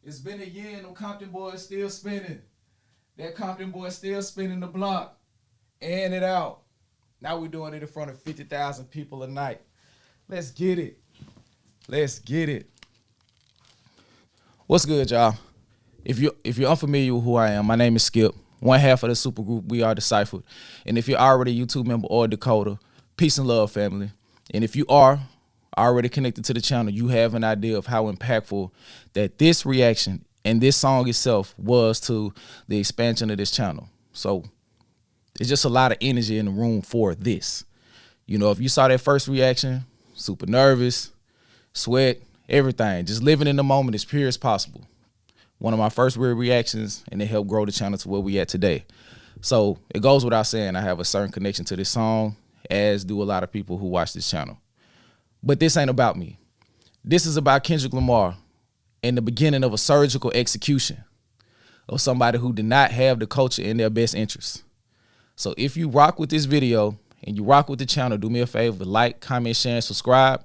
It's been a year and them Compton boys still spinning. That Compton boy still spinning the block. And it out. Now we're doing it in front of 50,000 people a night. Let's get it. Let's get it. What's good, y'all? If you're unfamiliar with who I am, my name is Skip. One half of the supergroup, we are DeCypherEd. And if you're already a YouTube member or a Dakota, peace and love, family. And if you are already connected to the channel, you have an idea of how impactful that this reaction and this song itself was to the expansion of this channel. So it's just a lot of energy in the room for this. You know, if you saw that first reaction, super nervous, sweat, everything, just living in the moment as pure as possible. One of my first real reactions, and it helped grow the channel to where we at today. So it goes without saying I have a certain connection to this song, as do a lot of people who watch this channel. But this ain't about me. This is about Kendrick Lamar and the beginning of a surgical execution of somebody who did not have the culture in their best interest. So if you rock with this video and you rock with the channel, do me a favor, like, comment, share, and subscribe.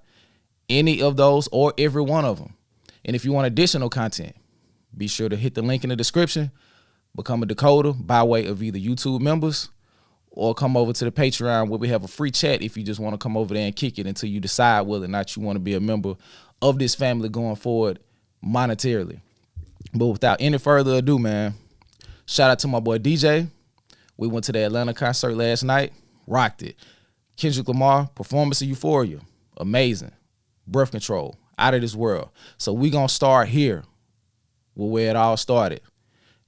Any of those or every one of them. And if you want additional content, be sure to hit the link in the description, become a Dakota by way of either YouTube members or come over to the Patreon where we have a free chat if you just want to come over there and kick it until you decide whether or not you want to be a member of this family going forward monetarily. But without any further ado, man, shout out to my boy DJ. We went to the Atlanta concert last night, rocked it. Kendrick Lamar, performance of Euphoria, amazing. Breath Control, out of this world. So we gonna start here with where it all started.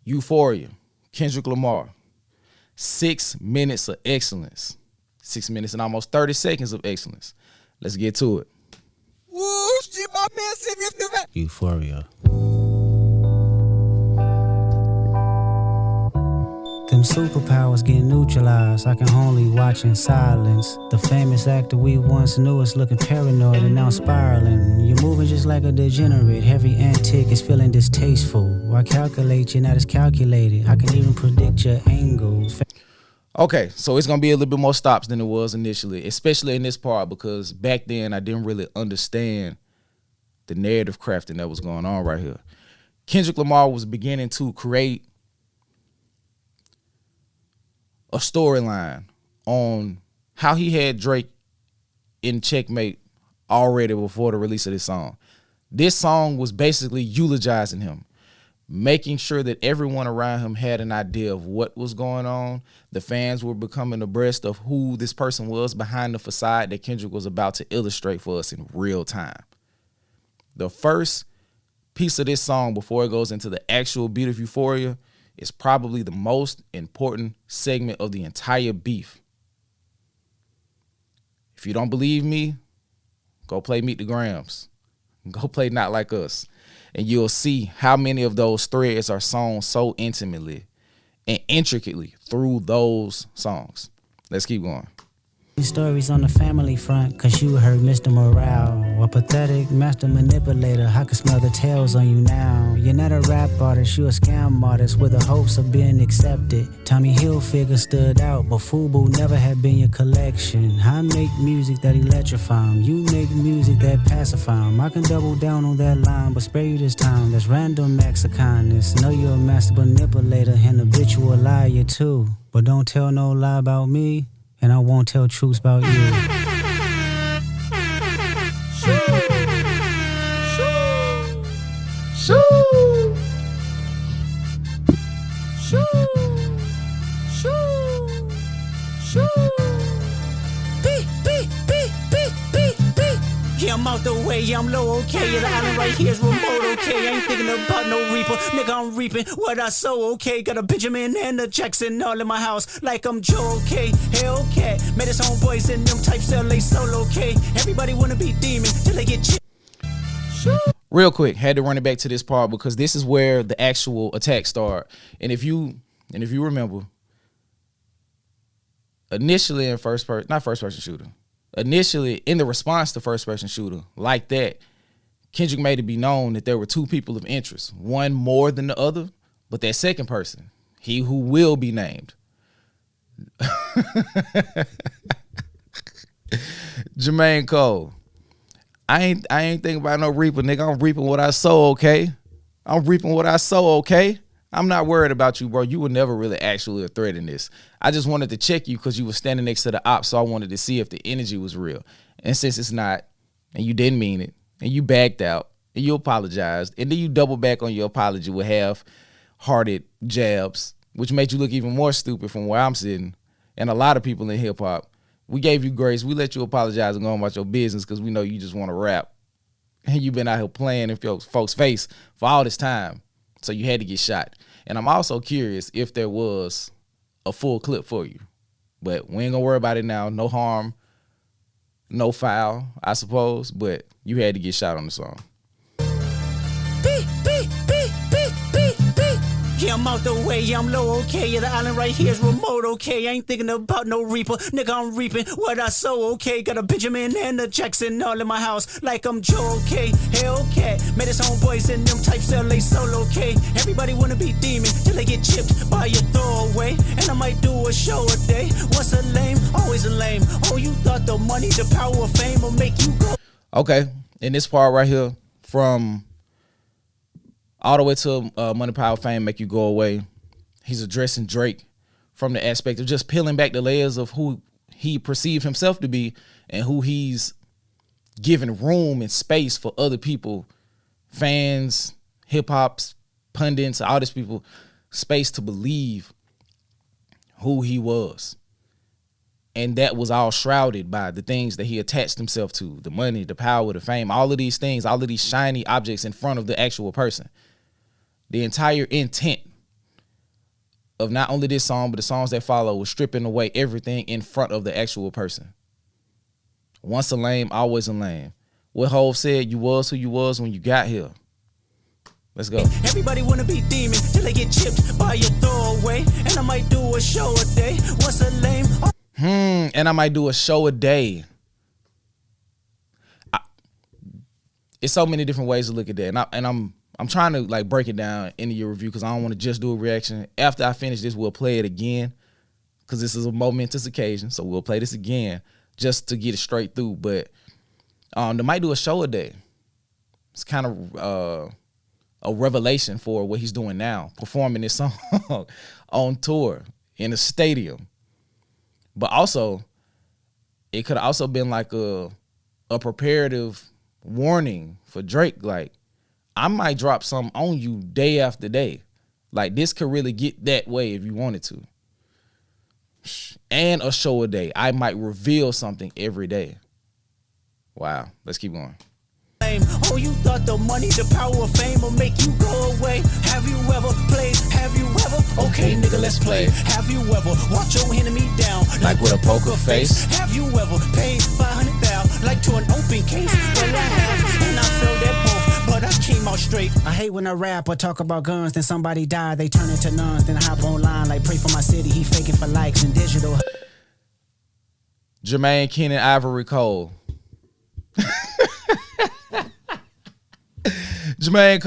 Euphoria, Kendrick Lamar. 6 minutes of excellence. 6 minutes and almost 30 seconds of excellence. Let's get to it. Euphoria. Them superpowers get neutralized. I can only watch in silence. The famous actor we once knew is looking paranoid and now spiraling. You're moving just like a degenerate. Every antic is feeling distasteful. I calculate, you're not as calculated. I can even predict your angles. Okay, so it's going to be a little bit more stops than it was initially, especially in this part because back then I didn't really understand the narrative crafting that was going on right here. Kendrick Lamar was beginning to create a storyline on how he had Drake in checkmate already before the release of this song. This song was basically eulogizing him, making sure that everyone around him had an idea of what was going on. The fans were becoming abreast of who this person was behind the facade that Kendrick was about to illustrate for us in real time. The first piece of this song before it goes into the actual beat of Euphoria is probably the most important segment of the entire beef. If you don't believe me, go play Meet the Grams. Go play Not Like Us. And you'll see how many of those threads are sewn so intimately and intricately through those songs. Let's keep going. Stories on the family front, cause you heard Mr. Morale, a pathetic master manipulator. I can smell the tails on you now. You're not a rap artist, you a scam artist with the hopes of being accepted. Tommy Hilfiger stood out, but FUBU never had been your collection. I make music that electrify 'em, you make music that pacify 'em. I can double down on that line, but spare you this time. That's random acts of kindness. Know you're a master manipulator and habitual liar too. But don't tell no lie about me, and I won't tell truths about you. Yeah, I'm out the way, I'm low, okay. Yeah, the island right here is remote, okay. I ain't thinking about no reaper, nigga, I'm reaping what I sow, okay. Got a Benjamin and a Jackson all in my house, like I'm Joe, okay. Hellcat, met his homeboys in them types LA solo, okay. Everybody wanna be demon till they get Real quick, had to run it back to this part because this is where the actual attack started. And if you remember, initially in not first person shooter, initially in the response to first person shooter like that, Kendrick made it be known that there were two people of interest, one more than the other, but that second person, he who will be named, Jermaine Cole. I ain't thinking about no reaper, nigga. I'm reaping what I sow, okay? I'm reaping what I sow, okay? I'm not worried about you, bro. You were never really actually a threat in this. I just wanted to check you because you were standing next to the op, so I wanted to see if the energy was real. And since it's not, and you didn't mean it, and you backed out, and you apologized, and then you double back on your apology with half-hearted jabs, which made you look even more stupid from where I'm sitting, and a lot of people in hip-hop. We gave you grace. We let you apologize and go on about your business because we know you just want to rap. And you've been out here playing in folks' face for all this time. So you had to get shot. And I'm also curious if there was a full clip for you. But we ain't gonna worry about it now. No harm, no foul, I suppose. But you had to get shot on the song. Yeah, I'm out the way, yeah, I'm low, okay. Yeah, the island right here is remote, okay. I ain't thinking about no reaper, nigga, I'm reaping what I sow, okay. Got a Benjamin and a Jackson all in my house, like I'm Joe, okay. Hellcat, met his homeboys and them types LA solo, okay. Everybody wanna be demon till they get chipped by your throwaway. And I might do a show a day. Once a lame, always a lame. Oh, you thought the money, the power of fame will make you go. Okay, in this part right here, from all the way to Money, Power, Fame, Make You Go Away, he's addressing Drake from the aspect of just peeling back the layers of who he perceived himself to be and who he's giving room and space for other people, fans, hip-hops, pundits, all these people, space to believe who he was. And that was all shrouded by the things that he attached himself to, the money, the power, the fame, all of these things, all of these shiny objects in front of the actual person. The entire intent of not only this song, but the songs that follow was stripping away everything in front of the actual person. Once a lame, always a lame. What Hov said, you was who you was when you got here. Let's go. Everybody wanna be demon till they get chipped by your throwaway. And I might do a show a day. Once a lame. And I might do a show a day. It's so many different ways to look at that. And I'm trying to like break it down into your review because I don't want to just do a reaction. After I finish this, we'll play it again because this is a momentous occasion. So we'll play this again just to get it straight through. But they might do a show a day. It's kind of a revelation for what he's doing now, performing this song on tour in a stadium. But also, it could have also been like a preparative warning for Drake. Like, I might drop something on you day after day. Like, this could really get that way if you wanted to. And a show a day. I might reveal something every day. Wow. Let's keep going. Oh, you thought the money, the power of fame will make you go away. Have you ever played? Have you ever? Okay, nigga, let's play. Have you ever watch your enemy down like with a poker face? Have you ever paid 500,000 like to an open case? Well, I have, and I felt that both, but I came out straight. I hate when I rap or talk about guns, then somebody die, they turn into nuns, then I hop online like pray for my city. He faking for likes and digital. Jermaine Keenan, Ivory Cole. Jermaine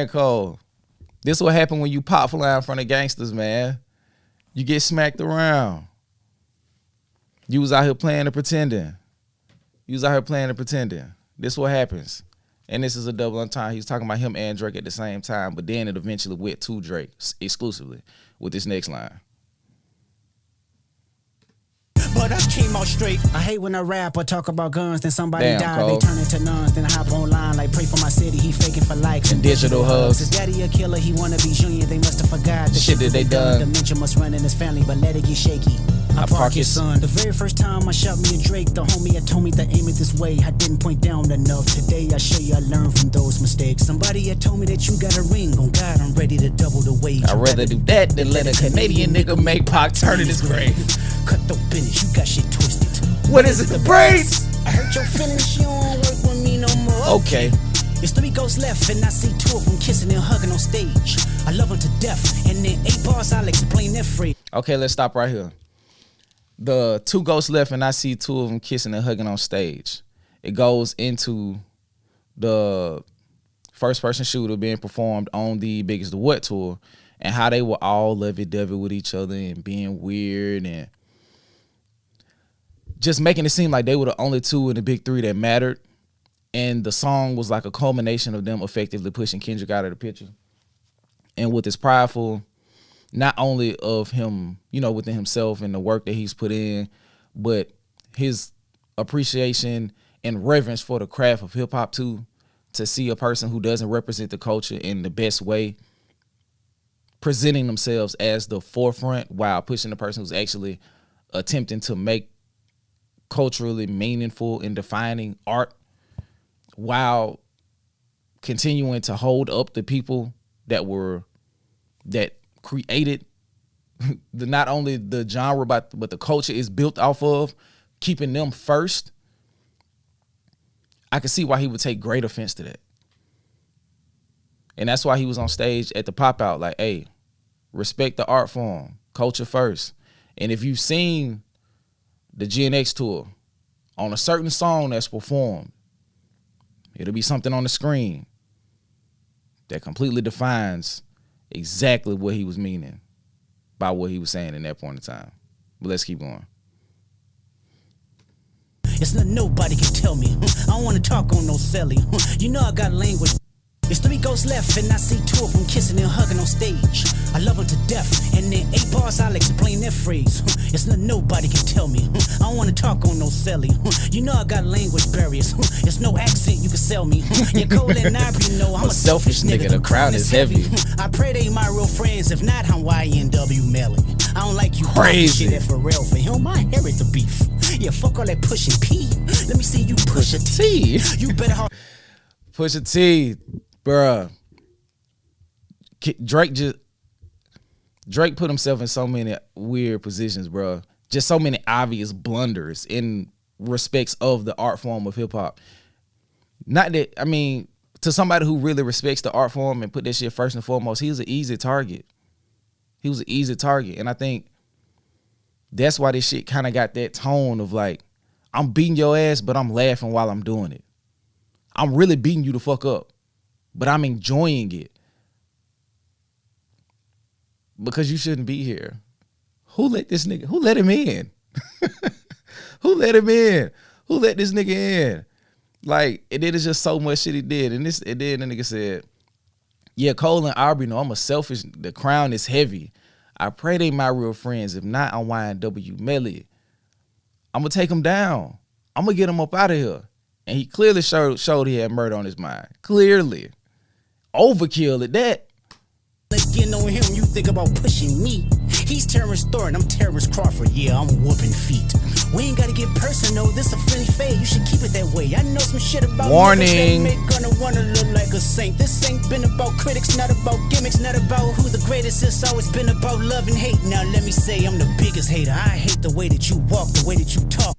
Cole. This what happen when you pop fly in front of gangsters, man. You get smacked around. You was out here playing and pretending. This what happens. And this is a double entendre. He's talking about him and Drake at the same time, but then it eventually went to Drake exclusively with this next line. But I came out straight. I hate when I rap or talk about guns, then somebody die, Cole. they turn into nuns, then I hop online like pray for my city. He faking for likes and digital hugs. His daddy a killer, he wanna be junior. They must have forgot the shit that they done. Dementia must run in his family, but let it get shaky. I park his son. The very first time I shot me a Drake, the homie had told me to aim it this way. I didn't point down enough. Today I show you I learned from those mistakes. Somebody had told me that you got a ring. On God, I'm ready to double the wage. I'd rather do that than let a Canadian nigga make Pac turn in his grave. Cut the business, you got shit twisted. What is it, the braids? I heard your feelings, you don't work with me no more. Okay. There's 3 ghosts left, and I see 2 of them kissing and hugging on stage. I love them to death, and in 8 bars I'll explain their phrase. Okay, let's stop right here. The 2 ghosts left, and I see 2 of them kissing and hugging on stage. It goes into the first-person shooter being performed on the Biggest the What tour, and how they were all lovey-dovey with each other and being weird and just making it seem like they were the only 2 in the big 3 that mattered. And the song was like a culmination of them effectively pushing Kendrick out of the picture. And with his prideful, not only of him, you know, within himself and the work that he's put in, but his appreciation and reverence for the craft of hip hop too, to see a person who doesn't represent the culture in the best way, presenting themselves as the forefront while pushing the person who's actually attempting to make culturally meaningful and defining art, while continuing to hold up the people that created not only the genre but the culture is built off of, keeping them first. I could see why he would take great offense to that. And that's why he was on stage at the pop out like, hey, respect the art form, culture first. And if you've seen the Gen X tour, on a certain song that's performed, it'll be something on the screen that completely defines exactly what he was meaning by what he was saying in that point in time. But let's keep going. It's not nobody can tell me. I don't want to talk on no celly. You know I got language. It's 3 ghosts left and I see 2 of them kissing and hugging on stage. I love them to death, and in 8 bars I'll explain their phrase. It's not nobody can tell me. I don't want to talk on no celly. You know I got language barriers. It's no accent you can sell me. Yeah, Cole and Ivory know I'm a selfish nigga. The crown is heavy. I pray they my real friends. If not, I'm YNW Melly. I don't like you crazy shit at Pharrell. For him, I inherit the beef. Yeah, fuck all that pushing P. Let me see you push a T. You better push a T. Bruh, Drake put himself in so many weird positions, bruh. Just so many obvious blunders in respects of the art form of hip hop. Not that, I mean, to somebody who really respects the art form and put that shit first and foremost, he was an easy target. And I think that's why this shit kind of got that tone of like, I'm beating your ass, but I'm laughing while I'm doing it. I'm really beating you the fuck up, but I'm enjoying it because you shouldn't be here. Who let this nigga? Who let him in? Who let him in? Who let this nigga in? Like, and then it's just so much shit he did. And then the nigga said, yeah, Cole and Aubrey know I'm a selfish, the crown is heavy. I pray they my real friends. If not, I'm YNW Melly. I'm going to take him down. I'm going to get him up out of here. And he clearly showed he had murder on his mind. Clearly. Overkill at that. Again on him, you think about pushing me. He's Terrence Thornton, I'm Terrence Crawford. Yeah, I'm whooping feet. We ain't gotta get personal, this a friendly fade. You should keep it that way. I know some shit about warning. Make gonna wanna look like a saint. This ain't been about critics, not about gimmicks, not about who the greatest. It's always been about love and hate. Now let me say I'm the biggest hater. I hate the way that you walk, the way that you talk,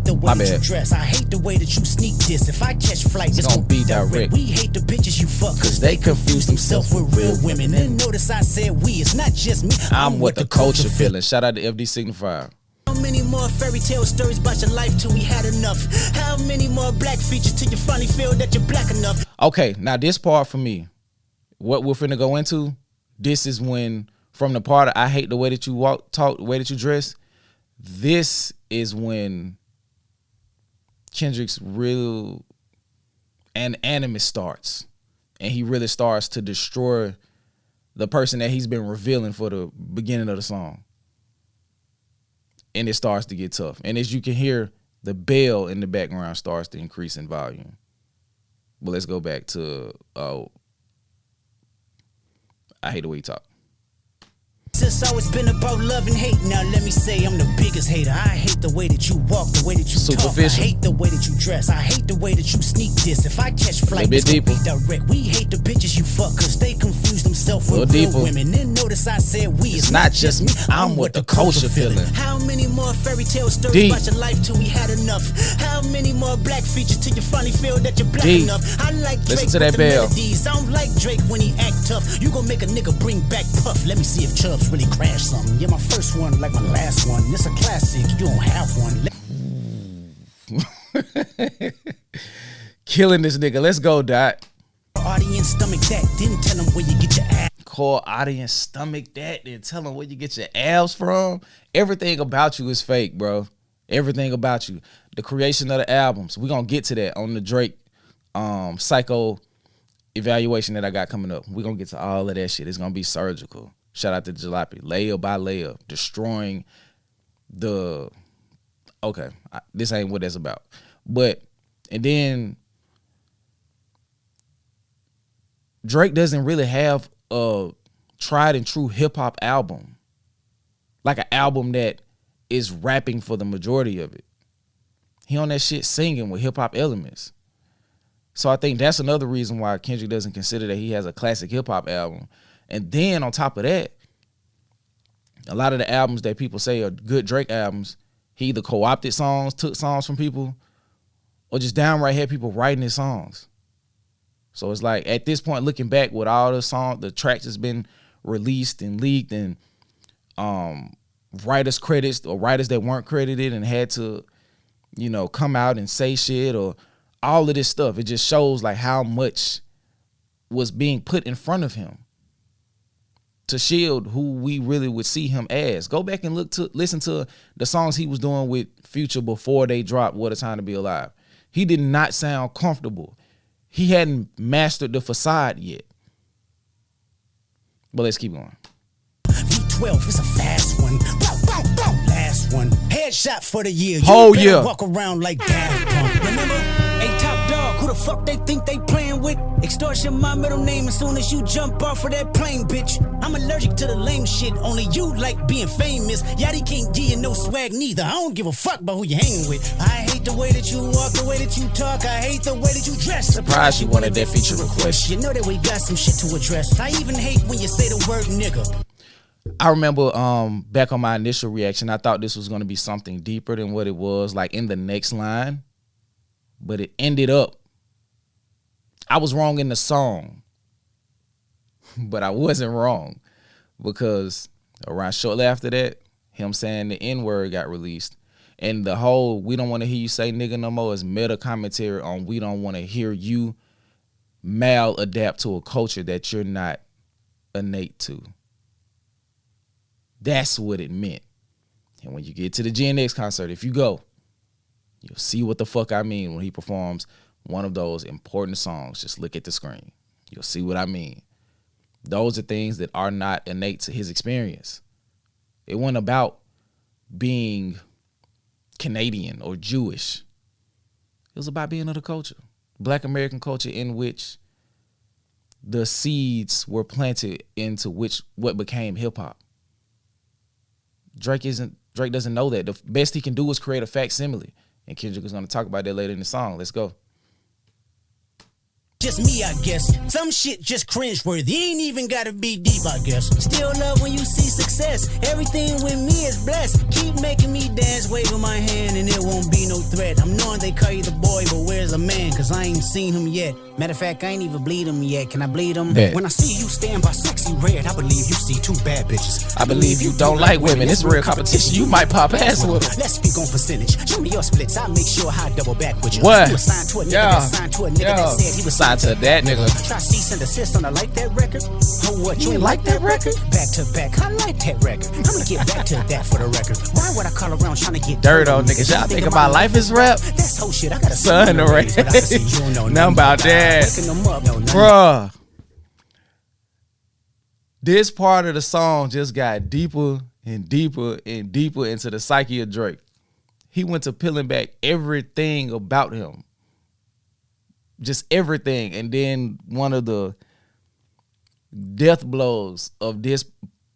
the way that you dress. I hate the way that you sneak this. If I catch flight, it's gonna be direct. We hate the bitches you fuck cause they confuse themselves with real women. And notice I said we, it's not just me. I'm what the culture feeling. Shout out to FD Signifier. How many more fairy tale stories about your life till we had enough? How many more black features till you finally feel that you're black enough? Okay, now this part for me, what we're finna go into, this is when, from the part of I hate the way that you walk, talk, the way that you dress, this is when Kendrick's real animus starts, and he really starts to destroy the person that he's been revealing for the beginning of the song. And it starts to get tough. And as you can hear, the bell in the background starts to increase in volume. But let's go back to I hate the way you talk. It's always been about love and hate. Now let me say I'm the biggest hater. I hate the way that you walk, the way that you talk. I hate the way that you dress. I hate the way that you sneak this. If I catch flight, it's gonna be direct. We hate the bitches you fuck cause they confuse themselves with real women. Then notice I said we, it's not just me. I'm what the culture feeling. How many more fairy tale stories about your life till we had enough? How many more black features till you finally feel that you're black enough? I like Drake with the melodies. I don't like Drake when he act tough. You gon' make a nigga bring back Puff. Let me see if Chubbs really crash something. You're my first one like my last one. It's a classic, you don't have one. Killing this nigga. Let's go, Dot. Audience stomach that, didn't tell him where you get your ass. Core audience stomach that, then tell him where you get your abs from. Everything about you is fake, bro. Everything about you. the creation of the albums. We're gonna get to that on the Drake psycho evaluation that I got coming up. We're gonna get to all of that shit. It's gonna be surgical. Shout out to Jalopy. Layer by layer, destroying the this ain't what that's about. But and then Drake doesn't really have a tried and true hip hop album. Like an album that is rapping for the majority of it. He on that shit singing with hip hop elements. So I think that's another reason why Kendrick doesn't consider that he has a classic hip hop album. And then on top of that, a lot of the albums that people say are good Drake albums, he either co-opted songs, took songs from people, or just downright had people writing his songs. So it's like at this point, looking back with all the tracks that's been released and leaked, and writers credits or writers that weren't credited and had to, come out and say shit or all of this stuff. It just shows like how much was being put in front of him to shield who we really would see him as. Go back and listen to the songs he was doing with Future before they dropped What a Time to Be Alive. He did not sound comfortable. He hadn't mastered the facade yet. But let's keep going. V12 is a fast one. Last one. Headshot for the year. Oh, you yeah. Walk around like Daft Punk. Remember? Hey, Top Dog, who the fuck they think they playing with? Extortion, my middle name as soon as you jump off of that plane, bitch. I'm allergic to the lame shit. Only you like being famous. Yachty can't give you no swag neither. I don't give a fuck about who you hanging with. I hate the way that you walk, the way that you talk. I hate the way that you dress. Surprised you wanted that feature request. You know that we got some shit to address. I even hate when you say the word nigga. I remember back on my initial reaction, I thought this was going to be something deeper than what it was, like in the next line. But it ended up, I was wrong in the song, but I wasn't wrong, because around shortly after that, him saying the N-word got released. And the whole "we don't want to hear you say nigga no more" is meta commentary on we don't want to hear you mal-adapt to a culture that you're not innate to. That's what it meant. And when you get to the Gen X concert, if you go, you'll see what the fuck I mean when he performs one of those important songs. Just look at the screen. You'll see what I mean. Those are things that are not innate to his experience. It wasn't about being Canadian or Jewish. It was about being of the culture. Black American culture in which the seeds were planted into what became hip hop. Drake doesn't know that. The best he can do is create a facsimile. And Kendrick is going to talk about that later in the song. Let's go. Just me, I guess. Some shit just cringeworthy. Ain't even gotta be deep, I guess. Still love when you see success. Everything with me is blessed. Keep making me dance, waving my hand, and it won't be no threat. I'm knowing they call you the boy, but where's the man? Cause I ain't seen him yet. Matter of fact, I ain't even bleed him yet. Can I bleed him? Bet. When I see you stand by sexy red, I believe you see two bad bitches. I believe you don't like women. It's real competition. You might pop ass with them. Let's speak on percentage. Show me your splits. I'll make sure I double back with you. What? You was signed to a nigga that signed to a nigga that said he was signed to that nigga. Try cease and desist on I like that record. Oh, what? You ain't like that record? Back to back. I like that record. I'm gonna get back to that for the record. Why would I call around trying to get dirt on niggas? Y'all think about life is rap? That's whole shit. I got a son to raise. Nothing about that. Bruh. This part of the song just got deeper and deeper and deeper into the psyche of Drake. He went to peeling back everything about him. Just everything. And then one of the death blows of this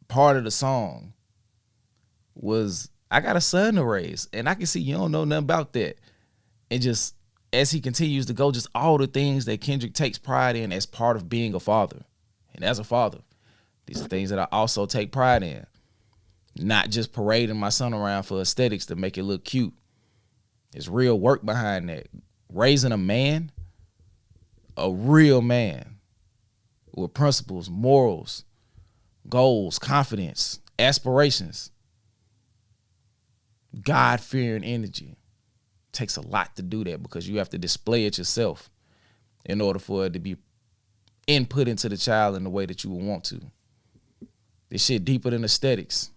part of the song was, I got a son to raise. And I can see you don't know nothing about that. And just as he continues to go, just all the things that Kendrick takes pride in as part of being a father. And as a father, these are things that I also take pride in. Not just parading my son around for aesthetics to make it look cute. There's real work behind that. Raising a man, a real man with principles, morals, goals, confidence, aspirations, God-fearing energy. Takes a lot to do that because you have to display it yourself in order for it to be input into the child in the way that you would want to. This shit deeper than aesthetics.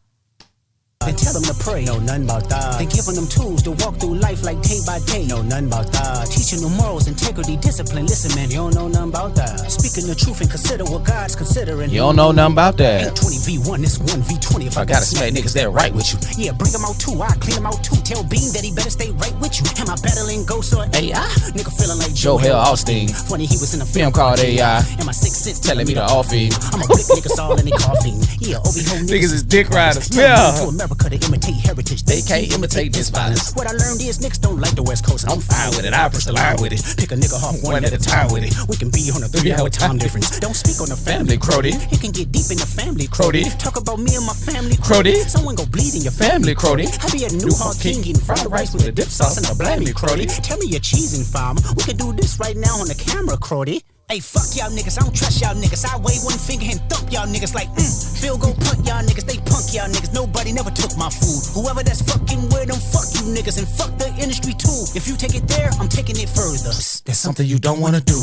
Then tell them to pray. Know nothing about that. Then giving them tools to walk through life like day by day. Know nothing about that. Teaching them morals, integrity, discipline. Listen, man, you don't know nothing about that. Speaking the truth and consider what God's considering. You don't know nothing about that. Ain't 20v1, it's 1v20. If I gotta smack niggas that right with you. Yeah, bring them out too. I clean them out too. Tell Bean that he better stay right with you. Am I battling ghosts or AI? Nigga feeling like Joe Hell Austin. Funny he was in a film called AI. And my sixth sense telling me to off him. I'm a blick niggas all in the coffin. Yeah, Obi-Ho Niggas is dick riders. Yeah. To America to imitate heritage. They can't imitate this violence. What I learned is niggas don't like the West Coast, and I'm fine with it. I push the line with it. Pick a nigga off one at a time with it. We can be on a 3-hour time difference. Don't speak on the family, Crody. It can get deep in the family, Crody. Talk about me and my family, Crody. Someone go bleed in your family, Crody. I be at New Hawk King eating fried rice with a dip sauce and a blammy, Crody. Tell me your cheesing farm. We can do this right now on the camera, Crody. Hey, fuck y'all niggas, I don't trust y'all niggas. I wave one finger and thump y'all niggas like, Phil go punt y'all niggas, they punk y'all niggas. Nobody never took my food. Whoever that's fucking with them, fuck you niggas and fuck the industry too. If you take it there, I'm taking it further. There's something you don't wanna do. We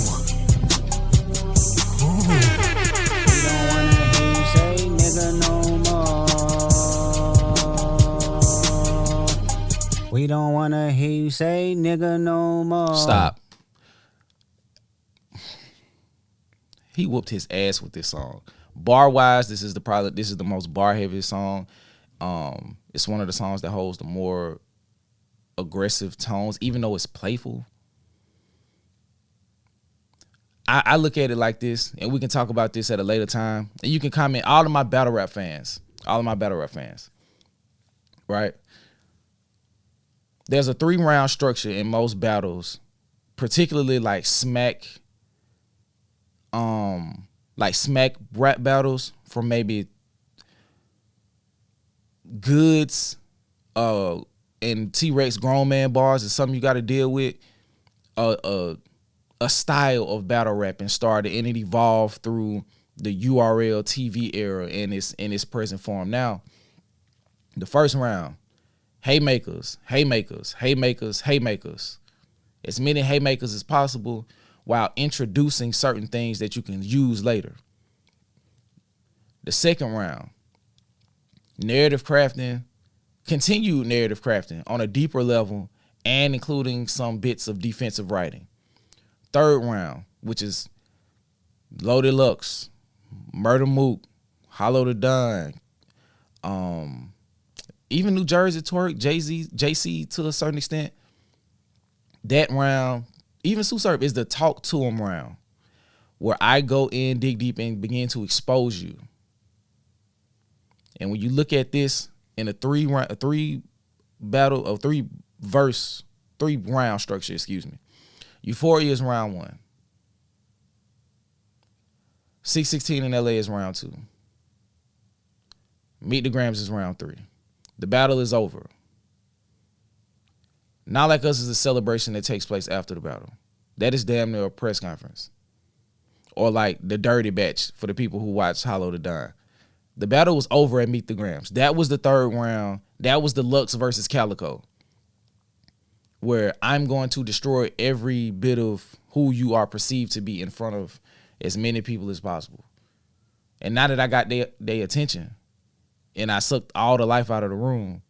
don't wanna hear you say nigga no more. We don't wanna hear you say nigga no more. Stop. He whooped his ass with this song. Bar wise, this is the most bar heavy song. It's one of the songs that holds the more aggressive tones, even though it's playful. I look at it like this, and we can talk about this at a later time. And you can comment, all of my battle rap fans, right? There's a 3-round structure in most battles, particularly like smack rap battles from maybe Goods and T-Rex grown man bars is something you got to deal with. A style of battle rapping started and it evolved through the URL TV era in its present form. Now, the first round, haymakers, haymakers, haymakers, haymakers. As many haymakers as possible, while introducing certain things that you can use later. The second round, narrative crafting, continued narrative crafting on a deeper level and including some bits of defensive writing. Third round, which is Loaded Lux, Murder Mook, Hollow the Don, even New Jersey Twerk, JC to a certain extent. That round, even Sue Surf, is the talk to him round, where I go in, dig deep, and begin to expose you. And when you look at this in a 3-round structure, Euphoria is round 1. 616 in LA is round 2. Meet the Grams is round 3. The battle is over. Not Like Us is a celebration that takes place after the battle. That is damn near a press conference. Or like the dirty batch for the people who watch Hollow the Don. The battle was over at Meet the Grams. That was the third round. That was the Lux versus Calico, where I'm going to destroy every bit of who you are perceived to be in front of as many people as possible. And now that I got their attention and I sucked all the life out of the room,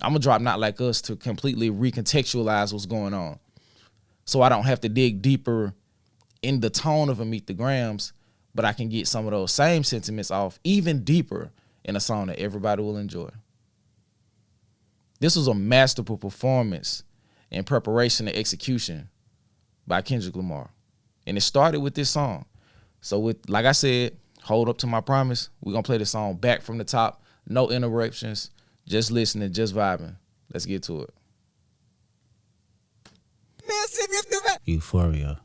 I'm going to drop Not Like Us to completely recontextualize what's going on. So I don't have to dig deeper in the tone of a Meet the Grams, but I can get some of those same sentiments off even deeper in a song that everybody will enjoy. This was a masterful performance in preparation and execution by Kendrick Lamar. And it started with this song. So with, like I said, hold up to my promise. We're going to play the song back from the top. No interruptions. Just listening, just vibing. Let's get to it. Euphoria.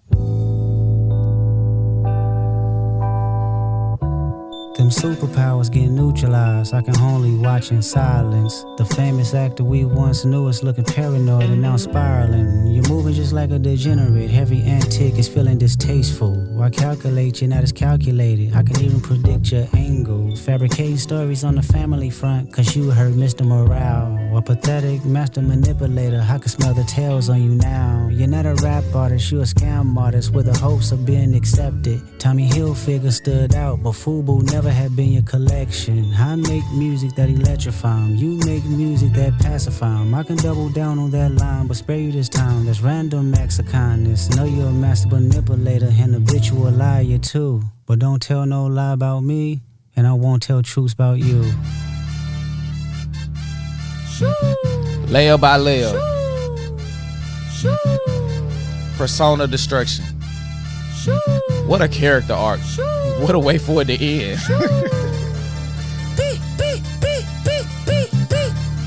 Them superpowers get neutralized. I can only watch in silence. The famous actor we once knew is looking paranoid and now spiraling. You're moving just like a degenerate. Every antic is feeling distasteful. Why calculate? You're not as calculated. I can even predict your angle. Fabricating stories on the family front, cause you heard Mr. Morale. A pathetic master manipulator. I can smell the tails on you now. You're not a rap artist, you a scam artist with the hopes of being accepted. Tommy Hilfiger stood out, but FUBU never had had been your collection. I make music that electrify 'em. You make music that pacify 'em. I can double down on that line, but spare you this time. That's random acts of kindness. Know you're a master manipulator and habitual liar too. But don't tell no lie about me, and I won't tell truths about you. Layer by layer. Persona destruction. What a character arc. What a way for it to end.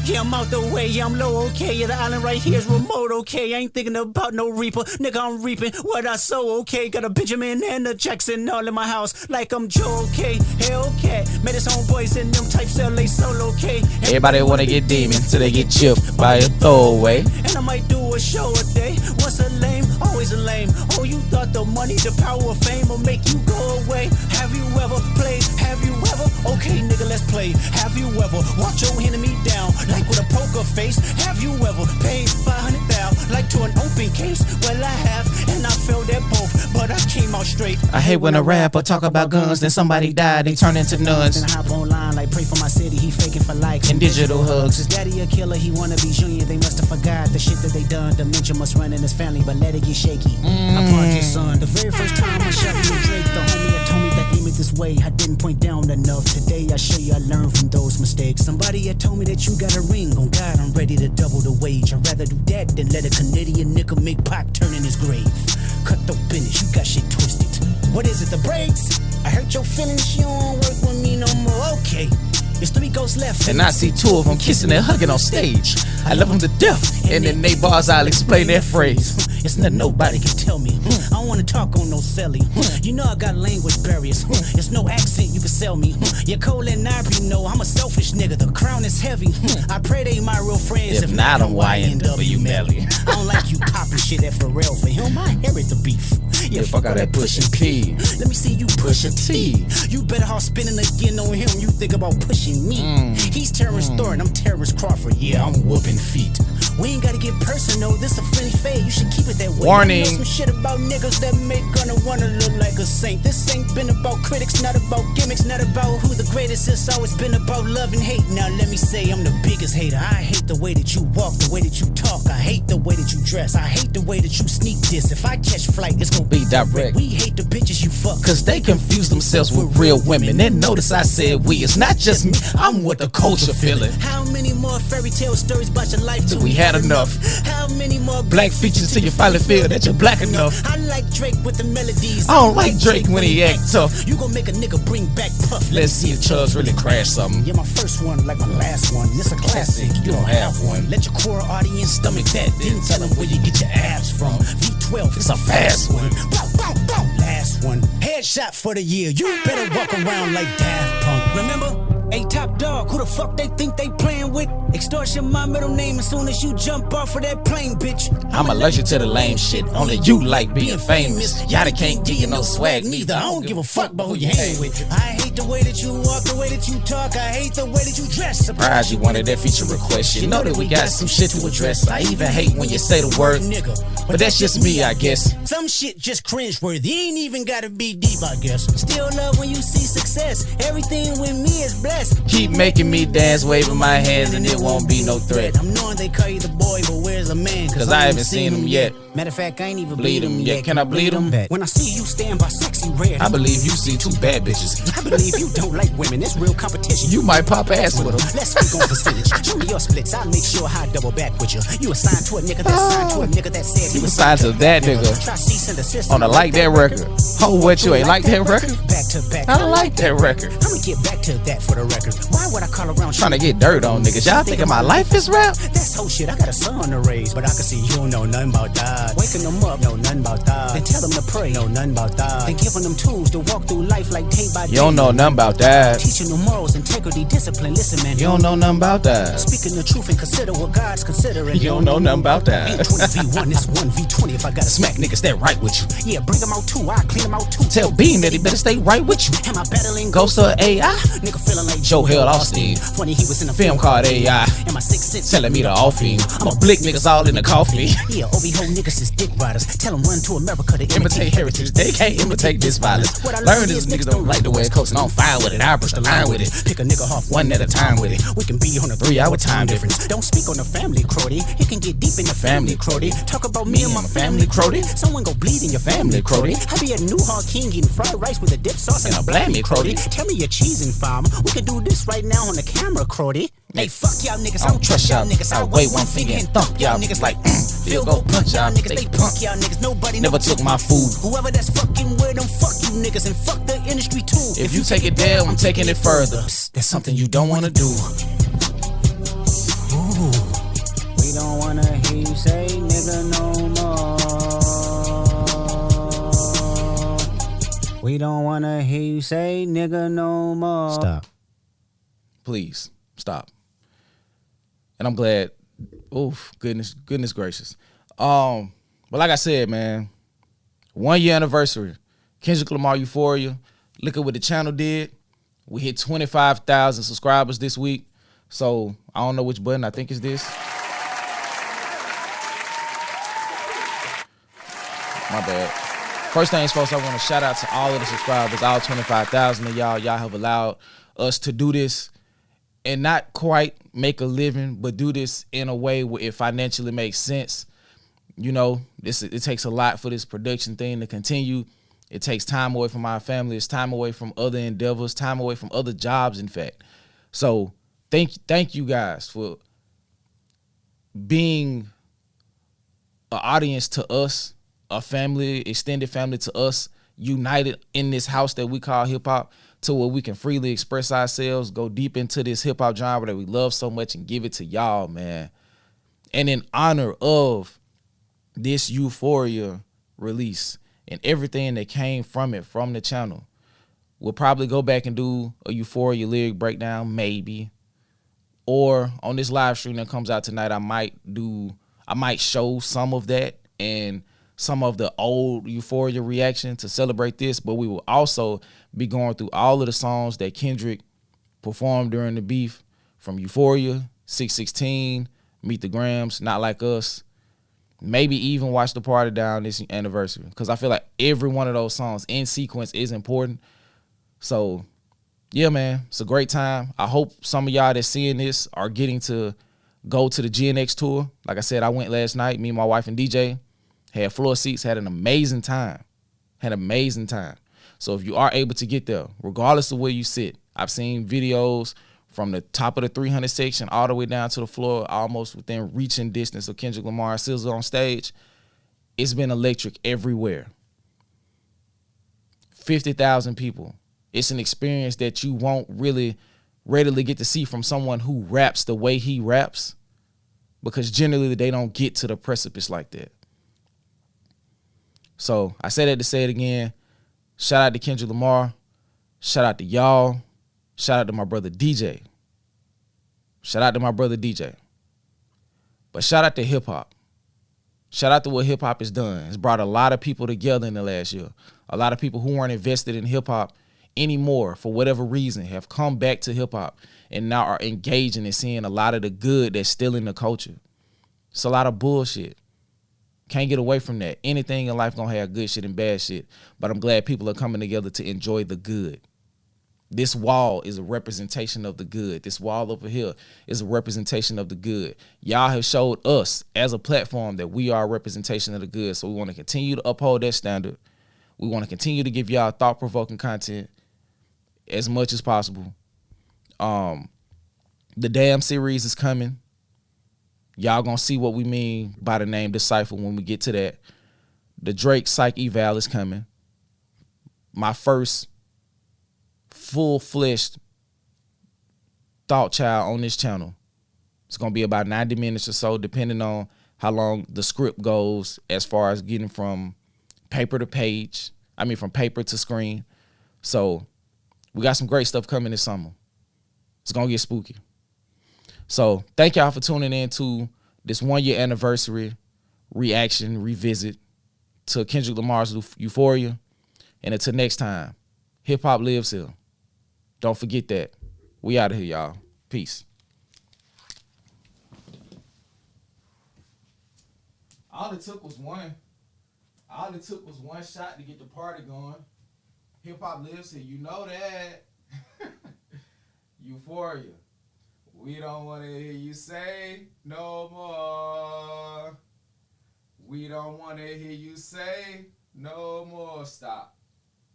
Yeah, I'm out the way, yeah, I'm low, okay. Yeah, the island right here is remote, okay. I ain't thinking about no reaper, nigga, I'm reaping what I sow, okay. Got a Benjamin and a Jackson all in my house, like I'm Joe, okay. Hellcat, made his homeboys and them types LA solo, okay. Everybody wanna get demon till they get chipped by a throwaway. And I might do a show a day. Once a lame, always a lame. Oh, you thought the money, the power of fame will make you go away. Have you ever played? Have you ever? Okay, nigga, let's play. Have you ever walked your enemy down like with a poker face? Have you ever paid 500,000 like to an open case? Well, I have, and I failed at both, but I came out straight. I hate when a rapper talk about guns, then somebody died, they turn into nuns. And hop online like pray for my city, he faking for likes and digital hugs. His daddy a killer, he wanna be junior. They must have forgot the shit that they done. Dementia must run in his family, but let it get shaky. I punched his son. The very first time I shot me a Drake, the homie had told me to aim it this way. I didn't point down enough. Today I show you I learned from those mistakes. Somebody had told me that you got a ring. On God, I'm ready to double the wage. I'd rather do that than let a Canadian nigga make Pac turn in his grave. Cut the business, you got shit twisted. What is it, the brakes? I hurt your feelings, you don't work with me no more. Okay. There's 3 ghosts left, and I see 2 of them kissing and hugging on stage. I love them to death, and in they bars I'll explain that phrase. It's nothing nobody can tell me. I don't wanna talk on no celly. You know I got language barriers. It's no accent you can sell me. You're Cole and Ivory, know I'm a selfish nigga. The crown is heavy. I pray they my real friends. If not, I'm YNW Melly. I don't like you popping shit at Pharrell. For him, I inherit the beef. Yeah, fuck out that pushing P. Let me see you push a T. You better off spinning again on him. You think about pushing me. He's Terrence Thornton, I'm Terrence Crawford. Yeah, I'm whooping feet. We ain't gotta get personal, this a friendly fade. You should keep it that way. Warning. I know some shit about niggas that make gonna wanna look like a saint. This ain't been about critics, not about gimmicks, not about who the greatest. It's always been about love and hate. Now let me say I'm the biggest hater. I hate the way that you walk, the way that you talk. I hate the way that you dress. I hate the way that you sneak this. If I catch flight, it's gonna be direct. We hate the bitches you fuck, cause they confuse themselves with real women. And notice I said we, it's not just me, I'm with the culture feeling. How many more fairy tale stories about your life till we had enough? How many more black features till you finally feel that you're black enough? I like Drake with the melodies. I don't like Drake when he act tough. You gon' make a nigga bring back Puff. Let's see if Chubbs really crash something. Yeah, my first one like my last one. This a classic, you don't have one. Let your core audience stomach that. Then tell them where you get your abs from. V12, it's a fast one. Bow, bow, bow. Last one. Headshot for the year. You better walk around like Daft Punk. Remember? Hey, Top Dog, who the fuck they think they playing with? Extortion, my middle name as soon as you jump off of that plane, bitch. I'm allergic to the lame shit. Only you like being famous. Y'all can't give you no swag neither. I don't give a fuck about who you hang with. I hate the way that you walk, the way that you talk. I hate the way that you dress. Surprised you wanted that feature request. You know that we got some shit to address. I even hate when you say the word nigga, but that's just me, I guess. Some shit just cringeworthy. Ain't even gotta be deep, I guess. Still love when you see success. Everything with me is blessed. Keep making me dance, waving my hands, and it won't be no threat. I'm knowing they call you the boy, but where's a man? Cause I haven't seen him yet. Matter of fact, I ain't even bleed him yet. Can I bleed him? When I see you stand by Sexy Red, I believe you see 2 bad bitches. I believe you don't like women. It's real competition. You might pop ass with them. Let's speak on percentage. Show me your splits. I'll make sure I double back with you. You assigned to a nigga that signed to a nigga that said he was signed to that nigga. On a like that record. Oh, what, you ain't like that record? Back to back. I don't like that record. I'ma get back to that for the record. Why would I call around trying to get dirt on niggas? Y'all thinking my life is rap? That's whole shit. I got a son to raise, but I can see you don't know nothing about that. Waking them up, know nothing about that. Then tell them to pray, know nothing about that. Then giving them tools to walk through life like day by day. You don't know nothing about that. Teaching them morals, integrity, discipline. Listen, man, you don't know nothing about that. Speaking the truth and consider what God's considering. You don't know nothing about that. Ain't 20v1, it's 1v20 if I gotta smack niggas that right right with you. Yeah, bring them out too, I clean them out too. Tell Bean that he better stay right with you. Am I battling Ghost of AI? Nigga feeling like Joe Hill Austin. Funny he was in a Film called AI. And my 6'6" Telling me to off him. I'ma blick niggas all in the coffee. Yeah, OB-ho niggas is dick riders. Tell them run to America to Imitate heritage, they can't imitate this violence. Learn this niggas don't like the West Coast, and I'm fine with it. I brush the line with it. Pick a nigga off one at a time with it. We can be on a 3-hour time difference. Don't speak on the family, Crody. It can get deep in the family, Crody. Talk about me and my family, Crody. Someone go bleed in your family, Crody. I be at New Hog King eating fried rice with a dip sauce and a blammy, Crody. Tell me your cheese and farm. We can do this right now on the camera, Crody. Hey, fuck y'all niggas, I don't trust y'all niggas. I wave one finger and thump y'all niggas like field goal punch y'all niggas. They punk y'all niggas. Nobody never took my food. Whoever that's fucking with them, fuck you niggas and fuck the industry too. If you take it there, I'm taking it further. That's something you don't wanna do. Ooh, we don't wanna hear you say nigga no more. We don't wanna hear you say nigga no more. Stop. Please, stop. And I'm glad. Oof, goodness gracious. But like I said, man, 1 year anniversary. Kendrick Lamar Euphoria. Look at what the channel did. We hit 25,000 subscribers this week. So I don't know which button. I think it's this. My bad. First things first, I want to shout out to all of the subscribers, all 25,000 of y'all. Y'all have allowed us to do this and not quite make a living, but do this in a way where it financially makes sense. You know, it takes a lot for this production thing to continue. It takes time away from our family. It's time away from other endeavors, time away from other jobs, in fact. So thank you guys for being an audience to us, a family, extended family to us, united in this house that we call hip hop, to where we can freely express ourselves, go deep into this hip hop genre that we love so much and give it to y'all, man. And in honor of this Euphoria release and everything that came from it, from the channel, we'll probably go back and do a Euphoria lyric breakdown, maybe. Or on this live stream that comes out tonight, I might show some of that and some of the old Euphoria reaction to celebrate this, but we will also be going through all of the songs that Kendrick performed during the beef, from Euphoria, 616, Meet the Grams, Not Like Us, maybe even Watch the Party Down this anniversary, because I feel like every one of those songs in sequence is important. So yeah, man, it's a great time. I hope some of y'all that's seeing this are getting to go to the GNX tour. Like I said, I went last night, me, my wife, and DJ. Had floor seats, had an amazing time. So if you are able to get there, regardless of where you sit, I've seen videos from the top of the 300 section all the way down to the floor, almost within reaching distance of Kendrick Lamar and SZA on stage. It's been electric everywhere. 50,000 people. It's an experience that you won't really readily get to see from someone who raps the way he raps, because generally they don't get to the precipice like that. So I say that to say it again. Shout out to Kendrick Lamar. Shout out to y'all. Shout out to my brother DJ. But shout out to hip hop. Shout out to what hip hop has done. It's brought a lot of people together in the last year. A lot of people who weren't invested in hip hop anymore for whatever reason have come back to hip hop and now are engaging and seeing a lot of the good that's still in the culture. It's a lot of bullshit. Can't get away from that. Anything in life gonna have good shit and bad shit, but I'm glad people are coming together to enjoy the good. This wall is a representation of the good. This wall over here is a representation of the good. Y'all have showed us as a platform that we are a representation of the good, so we want to continue to uphold that standard. We want to continue to give y'all thought-provoking content as much as possible. The Damn series is coming. Y'all gonna see what we mean by the name DeCypher when we get to that. The Drake Psych Eval is coming. My first full-fledged thought child on this channel. It's gonna be about 90 minutes or so, depending on how long the script goes as far as getting from paper to page. I mean, from paper to screen. So we got some great stuff coming this summer. It's gonna get spooky. So thank y'all for tuning in to this 1 year anniversary reaction, revisit to Kendrick Lamar's Euphoria. And until next time, hip hop lives here. Don't forget that. We out of here, y'all. Peace. All it took was one. All it took was one shot to get the party going. Hip hop lives here. You know that. Euphoria. We don't want to hear you say no more. We don't want to hear you say no more. Stop.